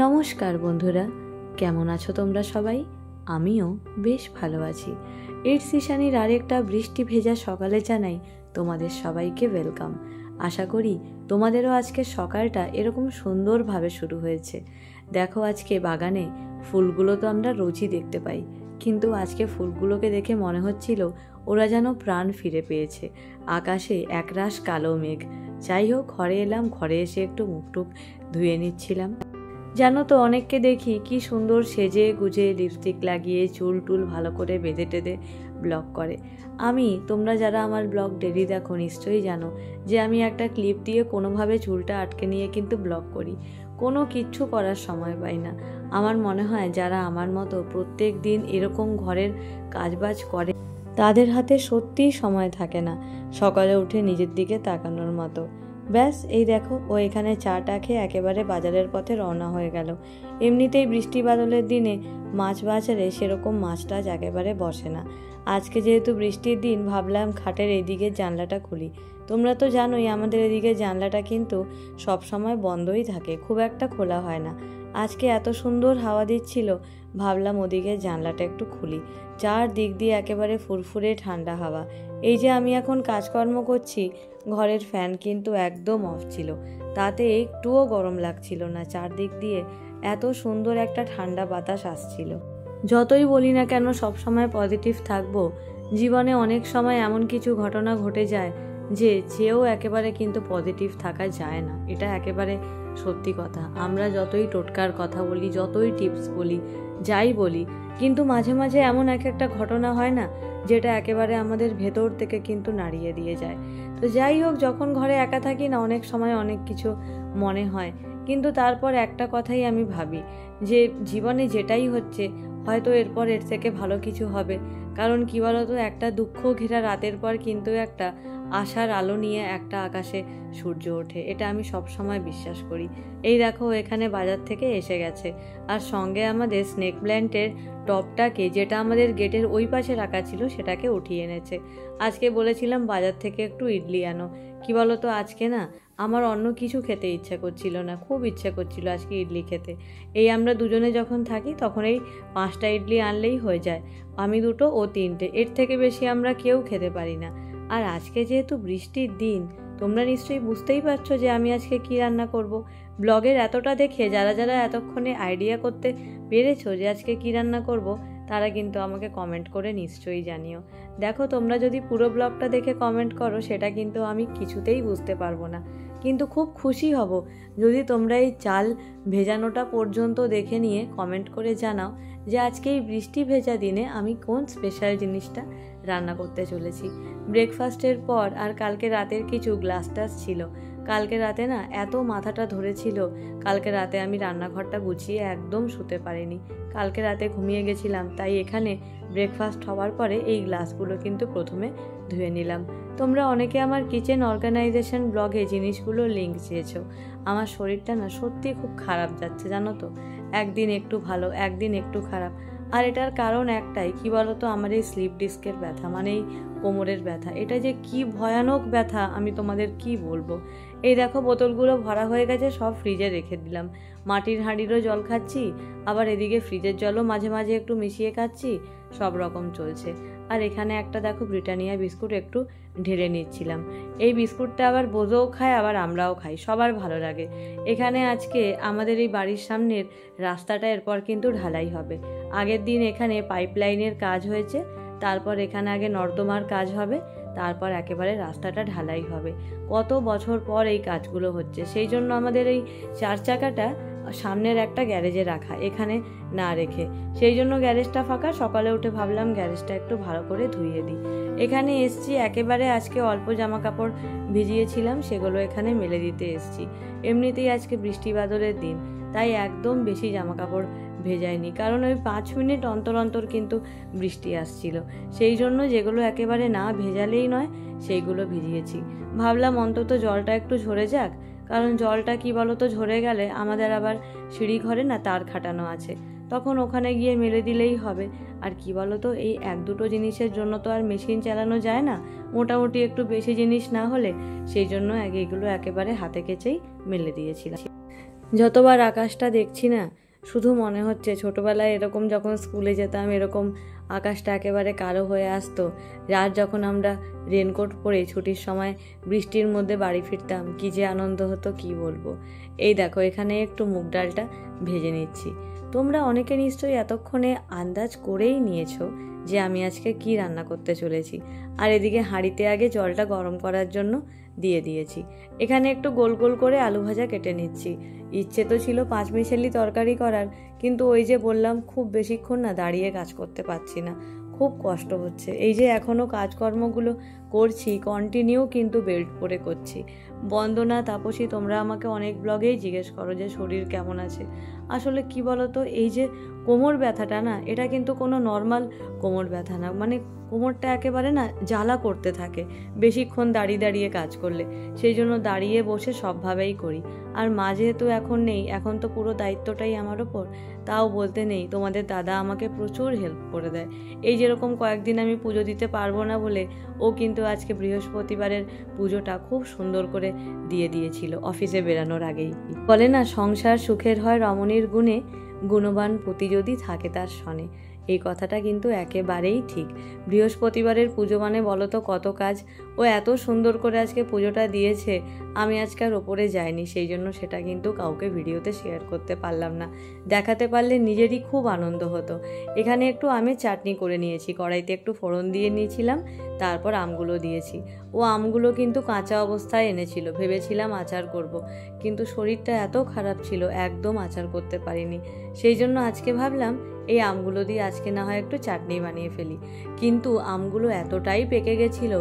নমস্কার বন্ধুরা, কেমন আছো তোমরা সবাই? আমিও বেশ ভালো আছি। ইটস ইশানির আরেকটা বৃষ্টি ভেজা সকালে জানাই তোমাদের সবাইকে ওয়েলকাম। আশা করি তোমাদেরও আজকের সকালটা এরকম সুন্দরভাবে শুরু হয়েছে। দেখো, আজকে বাগানে ফুলগুলো তো আমরা রোজই দেখতে পাই, কিন্তু আজকে ফুলগুলোকে দেখে মনে হচ্ছিল ওরা যেন প্রাণ ফিরে পেয়েছে। আকাশে একরাশ কালো মেঘ। যাই হোক, ঘরে এলাম, ঘরে এসে একটু মুখটুক ধুয়ে নিচ্ছিলাম। জানো তো, অনেককে দেখি কি সুন্দর সেজে গুজে লিপস্টিক লাগিয়ে চুল টুল ভালো করে বেঁধে টেঁধে ব্লগ করে। তোমরা যারা আমার ব্লগ ডেলি দেখো নিশ্চয়ই জানো যে আমি একটা ক্লিপ দিয়ে কোনোভাবে চুলটা আটকে নিয়ে কিন্তু ব্লগ করি। কোনো কিচ্ছু করার সময় পাই না। আমার মনে হয় যারা আমার মতো প্রত্যেক দিন এরকম ঘরের কাজবাজ করে তাদের হাতে সত্যিই সময় থাকে না সকালে উঠে নিজের দিকে তাকানোর মতো। ব্যাস, এই দেখো, ও এখানে চাটা খেয়ে একেবারে বাজারের পথে রওনা হয়ে গেল। এমনিতেই বৃষ্টি বাদলের দিনে মাছ বাজারে সেরকম মাছ টাছ একেবারে বসে না। আজকে যেহেতু বৃষ্টির দিন, ভাবলাম খাটের এইদিকে জানলাটা খুলি। তোমরা তো জানোই আমাদের এদিকে জানলাটা কিন্তু সব সময় বন্ধই থাকে, খুব একটা খোলা হয় না। আজকে এত সুন্দর হাওয়া দিচ্ছিল, ভাবলাম ওদিকে জানলাটা একটু খুলি। চারদিক দিয়ে একেবারে ফুরফুরে ঠান্ডা হাওয়া। এই যে আমি এখন কাজকর্ম করছি, ঘরের ফ্যান কিন্তু একদম অফ ছিল, তাতে একটুও গরম লাগছিল না। চারদিক দিয়ে এত সুন্দর একটা ঠান্ডা বাতাস আসছিল। যতই বলি না কেন সব সময় পজিটিভ থাকবো, জীবনে অনেক সময় এমন কিছু ঘটনা ঘটে যায় যে চেয়েও একেবারে কিন্তু পজিটিভ থাকা যায় না। এটা একেবারে সত্যি কথা। আমরা যতই টোটকার কথা বলি, যতই টিপস বলি, যাই বলি, কিন্তু মাঝে মাঝে এমন একটা ঘটনা হয় না যেটা একেবারে আমাদের ভেতর থেকে কিন্তু নাড়িয়ে দিয়ে যায়। তো যাই হোক, যখন ঘরে একা থাকি না, অনেক সময় অনেক কিছু মনে হয়, কিন্তু তারপর একটা কথাই আমি ভাবি যে জীবনে যেটাই হচ্ছে হয়তো এরপর এর থেকে ভালো কিছু হবে। কারণ কি বলতো, একটা দুঃখ ঘেরা রাতের পর কিন্তু একটা আশার আলো নিয়ে একটা আকাশে সূর্য ওঠে। এটা আমি সব সময় বিশ্বাস করি। এই দেখো, এখানে বাজার থেকে এসে গেছে, আর সঙ্গে আমাদের স্নেক প্ল্যান্টের টবটাকে, যেটা আমাদের গেটের ওই পাশে রাখা ছিল, সেটাকে উঠিয়ে এনেছে। আজকে বলেছিলাম বাজার থেকে একটু ইডলি আনো। কি বলতো, আজকে না আমার অন্য কিছু খেতে ইচ্ছে করছিল না, খুব ইচ্ছে করছিল আজকে ইডলি খেতে। এই আমরা দুজনে যখন থাকি তখন এই 5টা ইডলি আনলেই হয়ে যায়। আমি 2টো, ও 3টে, এর থেকে বেশি আমরা কেউ খেতে পারি না। আর আজকে যেহেতু বৃষ্টির দিন, তোমরা নিশ্চয়ই বুঝতেই পারছো যে আমি আজকে কি রান্না করব। ব্লগের এতটা দেখে যারা যারা এতক্ষণে আইডিয়া করতে পেরেছো যে আজকে কি রান্না করব, তারা কিন্তু আমাকে কমেন্ট করে নিশ্চয়ই জানিও। দেখো, তোমরা যদি পুরো ব্লগটা দেখে কমেন্ট করো সেটা কিন্তু আমি কিছুতেই বুঝতে পারবো না, কিন্তু খুব খুশি হব যদি তোমরা এই চাল ভেজানোটা পর্যন্ত দেখে নিয়ে কমেন্ট করে জানাও যে আজকে এই বৃষ্টি ভেজা দিনে আমি কোন স্পেশাল জিনিসটা রান্না করতে চলেছি। ব্রেকফাস্টের পর আর কালকে রাতের কিছু গ্লাস টাস ছিল। কালকে রাতে না এত মাথাটা ধরেছিল, কালকে রাতে আমি রান্নাঘরটা গুছিয়ে একদম শুতে পারিনি। কালকে রাতে ঘুমিয়ে গেছিলাম, তাই এখানে ব্রেকফাস্ট হওয়ার পরে এই গ্লাসগুলো কিন্তু প্রথমে ধুয়ে নিলাম। তোমরা অনেকে আমার কিচেন অর্গানাইজেশন ব্লগে জিনিসগুলো লিঙ্ক চেয়েছো। আমার শরীরটা না সত্যি খুব খারাপ যাচ্ছে, জানো তো। একদিন একটু ভালো, একদিন একটু খারাপ। আর এটার কারণ একটাই, কি বলতো, আমার এই স্লিপ ডিস্কের ব্যথা, মানে এই কোমরের ব্যথা। এটা যে কি ভয়ানক ব্যথা আমি তোমাদের কি বলবো। এই দেখো, বোতলগুলো ভরা হয়ে গেছে, সব ফ্রিজে রেখে দিলাম। মাটির হাঁড়িরও জল খাচ্ছি, আবার এদিকে ফ্রিজের জলও মাঝে মাঝে একটু মিশিয়ে খাচ্ছি, সব রকম চলছে। আর এখানে একটা দেখো ব্রিটানিয়া বিস্কুট একটু ঢেলে নিচ্ছিলাম। এই বিস্কুটটা আবার বোঝোও খায়, আবার আমরাও খাই, সবার ভালো লাগে। এখানে আজকে আমাদের এই বাড়ির সামনের রাস্তাটা এরপর কিন্তু ঢালাই হবে। আগের দিন এখানে পাইপলাইনের কাজ হয়েছে, তারপর এখানে আগে নর্দমার কাজ হবে, তারপর একেবারে রাস্তাটা ঢালাই হবে। কত বছর পর এই কাজগুলো হচ্ছে, সেই জন্য আমাদের এই 4 চাকাটা সামনের একটা গ্যারেজে রাখা, এখানে না রেখে। সেই জন্য গ্যারেজটা ফাঁকা। সকালে উঠে ভাবলাম গ্যারেজটা একটু ভালো করে ধুইয়ে দিই। এখানে এসছি, একেবারে আজকে অল্প জামা কাপড় ভিজিয়েছিলাম, সেগুলো এখানে মেলে দিতে এসছি। এমনিতেই আজকে বৃষ্টি বাদলের দিন, তাই একদম বেশি জামা কাপড় ভেজাইনি, কারণ ওই 5 মিনিট অন্তর অন্তর কিন্তু বৃষ্টি আসছিল। সেই জন্য যেগুলো একেবারে না ভেজালেই নয় সেইগুলো ভিজিয়েছি। ভাবলাম অন্তত জলটা একটু ঝরে যাক, কারণ জলটা কি বলতো, ঝরে গেলে আমাদের আবার সিঁড়ি ঘরে না তার খাটানো আছে, তখন ওখানে গিয়ে মেলে দিলেই হবে। আর কি বলতো, এই 1-2টো জিনিসের জন্য তো আর মেশিন চালানো যায় না, মোটামুটি একটু বেশি জিনিস না হলে। সেই জন্য এগুলো একেবারে হাতে কেচেই মেলে দিয়েছিলাম। যতবার আকাশটা দেখছি না, শুধু মনে হচ্ছে ছোটবেলায় এরকম যখন স্কুলে যেতাম এরকম আকাশটা একেবারে কালো হয়ে আসতো, আর যখন আমরা রেনকোট পরে ছুটির সময় বৃষ্টির মধ্যে বাড়ি ফিরতাম, কী যে আনন্দ হতো কি বলবো। এই দেখো এখানে একটু মুগ ডালটা ভেজে নিচ্ছি। তোমরা অনেকে নিশ্চয়ই এতক্ষণে আন্দাজ করেই নিয়েছো যে আমি আজকে কি রান্না করতে চলেছি। আর এদিকে হাঁড়িতে আগে জলটা গরম করার জন্য দিয়ে দিয়েছি। এখানে একটু গোল গোল করে আলু ভাজা কেটে নিচ্ছি। ইচ্ছে তো ছিল পাঁচমিশালি তরকারি করার, কিন্তু ওই যে বললাম খুব বেশিক্ষণ না দাঁড়িয়ে কাজ করতে পারছি না, খুব কষ্ট হচ্ছে। এই যে এখনও কাজকর্মগুলো করছি কন্টিনিউ, কিন্তু বেল্ট পরে করছি। বন্দনা, তাপসী, তোমরা আমাকে অনেক ব্লগেই জিজ্ঞেস করো যে শরীর কেমন আছে। আসলে কি বলো তো, এই যে কোমর ব্যথাটা না, এটা কিন্তু কোনো নর্মাল কোমর ব্যথা না, মানে কোমরটা একেবারে না জ্বালা করতে থাকে বেশিক্ষণ দাঁড়িয়ে দাঁড়িয়ে কাজ করলে। সেই জন্য দাঁড়িয়ে বসে সবভাবেই করি। আর মা যেহেতু এখন নেই, এখন তো পুরো দায়িত্বটাই আমার ওপর। তাও বলতে নেই, তোমাদের দাদা আমাকে প্রচুর হেল্প করে দেয়। এই যেরকম কয়েকদিন আমি পুজো দিতে পারবো না বলে ও কিন্তু আজকে বৃহস্পতিবারের পুজোটা খুব সুন্দর করে দিয়ে দিয়েছিল অফিসে বেরানোর আগেই। বলে না, সংসার সুখের হয় রমণীর গুণে, গুণবান পতি যদি থাকে তার শনে। এই কথাটা কিন্তু একেবারেই ঠিক। বৃহস্পতিবারের পুজো মানে বলো তো কত কাজ। ও এত সুন্দর করে আজকে পুজোটা দিয়েছে, আমি আজকে আর ওপরে যাইনি, সেই জন্য সেটা কিন্তু কাউকে ভিডিওতে শেয়ার করতে পারলাম না। দেখাতে পারলে নিজেরই খুব আনন্দ হতো। এখানে একটু আমের চাটনি করে নিয়েছি, কড়াইতে একটু ফোড়ন দিয়ে নিয়েছিলাম, তারপর আমগুলো দিয়েছি। ও আমগুলো কিন্তু কাঁচা অবস্থায় এনেছিল, ভেবেছিলাম আচার করব, কিন্তু শরীরটা এত খারাপ ছিল একদম আচার করতে পারিনি। সেই জন্য আজকে ভাবলাম এই আমগুলো দিয়ে আজকে না হয় একটু চাটনি বানিয়ে ফেলি। কিন্তু আমগুলো এতটাই পেকে গেছিল,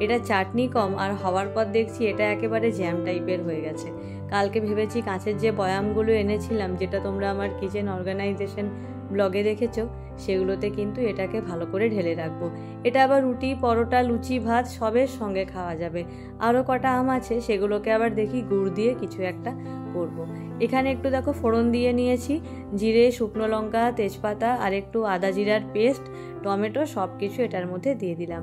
এটা চাটনি কম আর হওয়ার পর দেখছি এটা একেবারে জ্যাম টাইপের হয়ে গেছে। কালকে ভেবেছি কাঁচের যে বয়ামগুলো এনেছিলাম, যেটা তোমরা আমার কিচেন অর্গানাইজেশন ব্লগে দেখেছো, সেগুলোতে কিন্তু এটাকে ভালো করে ঢেলে রাখবো। এটা আবার রুটি, পরোটা, লুচি, ভাত সবের সঙ্গে খাওয়া যাবে। আরও কটা আম আছে, সেগুলোকে আবার দেখি গুড় দিয়ে কিছু একটা করব। এখানে একটু দেখো ফোড়ন দিয়ে নিয়েছি, জিরে, শুকনো লঙ্কা, তেজপাতা আর একটু আদা জিরার পেস্ট, টমেটো সব কিছু এটার মধ্যে দিয়ে দিলাম।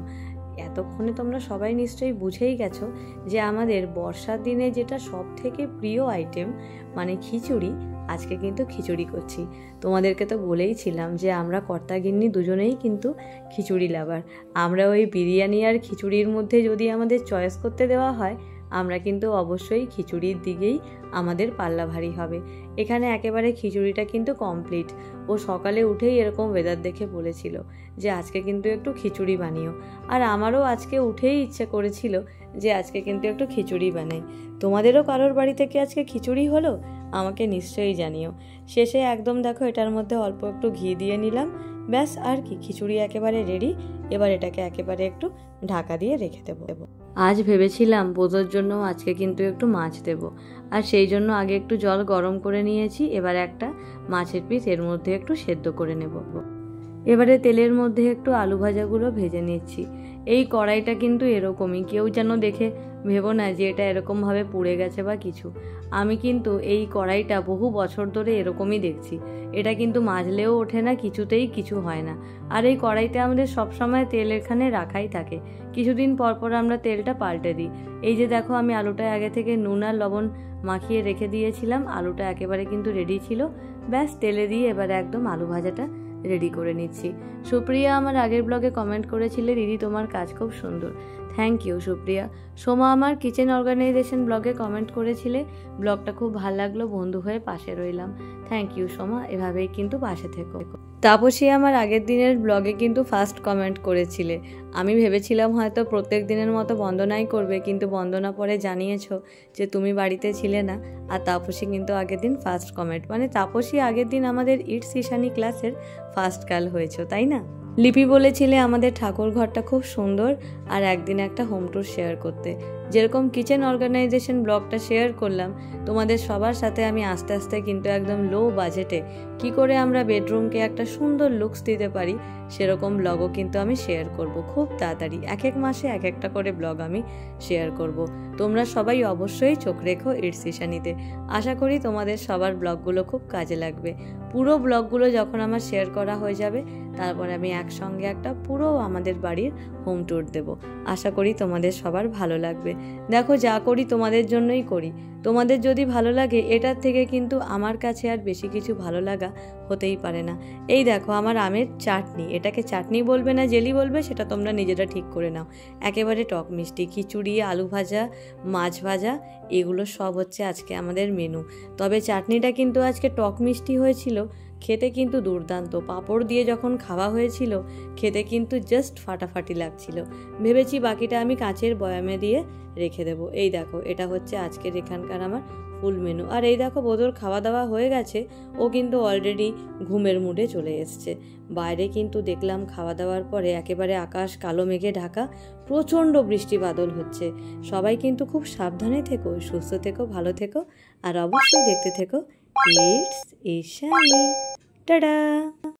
এতক্ষণে তোমরা সবাই নিশ্চয়ই বুঝেই গেছো যে আমাদের বর্ষার দিনে যেটা সব থেকে প্রিয় আইটেম মানে খিচুড়ি, আজকে কিন্তু খিচুড়ি করছি। তোমাদেরকে তো বলেইছিলাম যে আমরা কর্তাগিন্নি দুজনেই কিন্তু খিচুড়ি লাভার। আমরা ওই বিরিয়ানি আর খিচুড়ির মধ্যে যদি আমাদের চয়েস করতে দেওয়া হয়, আমরা কিন্তু অবশ্যই খিচুড়ির দিকেই আমাদের পাল্লা ভারী হবে। এখানে একেবারে খিচুড়িটা কিন্তু কমপ্লিট। ও সকালে উঠেই এরকম ওয়েদার দেখে বলেছিল যে আজকে কিন্তু একটু খিচুড়ি বানিও। আর আমারও আজকে উঠেই ইচ্ছে করেছিল যে আজকে কিন্তু একটু খিচুড়ি বানাই। তোমাদেরও কারোর বাড়ি থেকে আজকে খিচুড়ি হলো? আমাকে নিশ্চয়ই জানিও। শেষে একদম দেখো এটার মধ্যে অল্প একটু ঘি দিয়ে নিলাম, ব্যাস আর কি, খিচুড়ি একেবারে রেডি। এবার এটাকে একেবারে একটু ঢাকা দিয়ে রেখে দেবো। আজ ভেবেছিলাম বোধোর জন্য আজকে কিন্তু একটু মাছ দেব, আর সেই জন্য আগে একটু জল গরম করে নিয়েছি। এবার একটা মাছের পিস এর মধ্যে একটু সেদ্ধ করে নেব। এবারে তেলের মধ্যে একটু আলু ভাজাগুলো ভেজে নিচ্ছি। এই কড়াইটা কিন্তু এরকমই, কেউ যেন দেখে ভেবো না যে এটা এরকমভাবে পুড়ে গেছে বা কিছু। আমি কিন্তু এই কড়াইটা বহু বছর ধরে এরকমই দেখছি। এটা কিন্তু মাজলেও ওঠে না, কিছুতেই কিছু হয় না। আর এই কড়াইতে আমাদের সবসময় তেল এখানে রাখাই থাকে, কিছুদিন পর পর আমরা তেলটা পাল্টে দিই। এই যে দেখো আমি আলুটা আগে থেকে নুন আর লবণ মাখিয়ে রেখে দিয়েছিলাম, আলুটা একেবারে কিন্তু রেডি ছিল। ব্যাস তেলে দিয়ে এবারে একদম আলু ভাজাটা রেডি করে নিচ্ছি। সুপ্রিয়া আমার আগের ব্লগে কমেন্ট করেছিলে, দিদি তোমার কাজ খুব সুন্দর। Thank you Supriya. সোমা আমার কিচেন অর্গানাইজেশন ব্লগে কমেন্ট করেছিলে, ব্লগটা খুব ভালো লাগলো, বন্ধু হয়ে পাশে রইলাম। থ্যাংক ইউ সোমা, এভাবেই কিন্তু পাশে থেকো। তাপসী আমার আগের দিনের ব্লগে কিন্তু ফার্স্ট কমেন্ট করেছিলে। আমি ভেবেছিলাম হয়তো প্রত্যেক দিনের মতো বন্দনাই করবে, কিন্তু বন্দনা পরে জানিয়েছো যে তুমি বাড়িতে ছিলে না। আর তাপসী কিন্তু আগের দিন ফার্স্ট কমেন্ট, মানে তাপসী আগের দিন আমাদের ইটস ঈশানী ক্লাসের ফার্স্ট গার্ল হয়েছে, তাই না? লিপি বলেছিলে আমাদের ঠাকুর ঘরটা খুব সুন্দর, আর একদিন একটা হোম ট্যুর শেয়ার করতে। যেরকম কিচেন অর্গানাইজেশন ব্লগটা শেয়ার করলাম তোমাদের সবার সাথে, আমি আস্তে আস্তে কিন্তু একদম লো বাজেটে কি করে আমরা বেডরুমকে একটা সুন্দর লুকস দিতে পারি সেরকম ব্লগও কিন্তু আমি শেয়ার করব খুব তাড়াতাড়ি। এক এক মাসে এক একটা করে ব্লগ আমি শেয়ার করব। তোমরা সবাই অবশ্যই চোখ রেখো ইটস ঈশানীতে। আশা করি তোমাদের সবার ব্লগগুলো খুব কাজে লাগবে। পুরো ব্লগগুলো যখন আমার শেয়ার করা হয়ে যাবে, তারপর আমি একসঙ্গে একটা পুরো আমাদের বাড়ির হোম ট্যুর দেব। আশা করি তোমাদের সবার ভালো লাগবে। দেখো যা করি তোমাদের জন্যই করি, তোমাদের যদি ভালো লাগে এটার থেকে কিন্তু আমার কাছে আর বেশি কিছু ভালো লাগা হতেই পারে না। এই দেখো আমার আমের চাটনি, এটাকে চাটনি বলবে না জেলি বলবে সেটা তোমরা নিজেরা ঠিক করে নাও। একেবারে টক মিষ্টি, খিচুড়ি, আলু ভাজা, মাছ ভাজা, এগুলো সব হচ্ছে আজকে আমাদের মেনু। তবে চাটনিটা কিন্তু আজকে টক মিষ্টি হয়েছিল, খেতে কিন্তু দুর্দান্ত। পাঁপড় দিয়ে যখন খাওয়া হয়েছিল খেতে কিন্তু জাস্ট ফাটাফাটি লাগছিল। ভেবেছি বাকিটা আমি কাঁচের বয়ামে দিয়ে রেখে দেবো। এই দেখো এটা হচ্ছে আজকের এখানকার আমার ফুল মেনু। আর এই দেখো বোধর খাওয়া দাওয়া হয়ে গেছে, ও কিন্তু অলরেডি ঘুমের মুডে চলে এসছে। বাইরে কিন্তু দেখলাম খাওয়া দাওয়ার পরে একেবারে আকাশ কালো মেঘে ঢাকা, প্রচণ্ড বৃষ্টি বাদল হচ্ছে। সবাই কিন্তু খুব সাবধানে থেকো, সুস্থ থেকো, ভালো থেকো, আর অবশ্যই দেখতে থেকো ইটস ঈশানী। টাটা।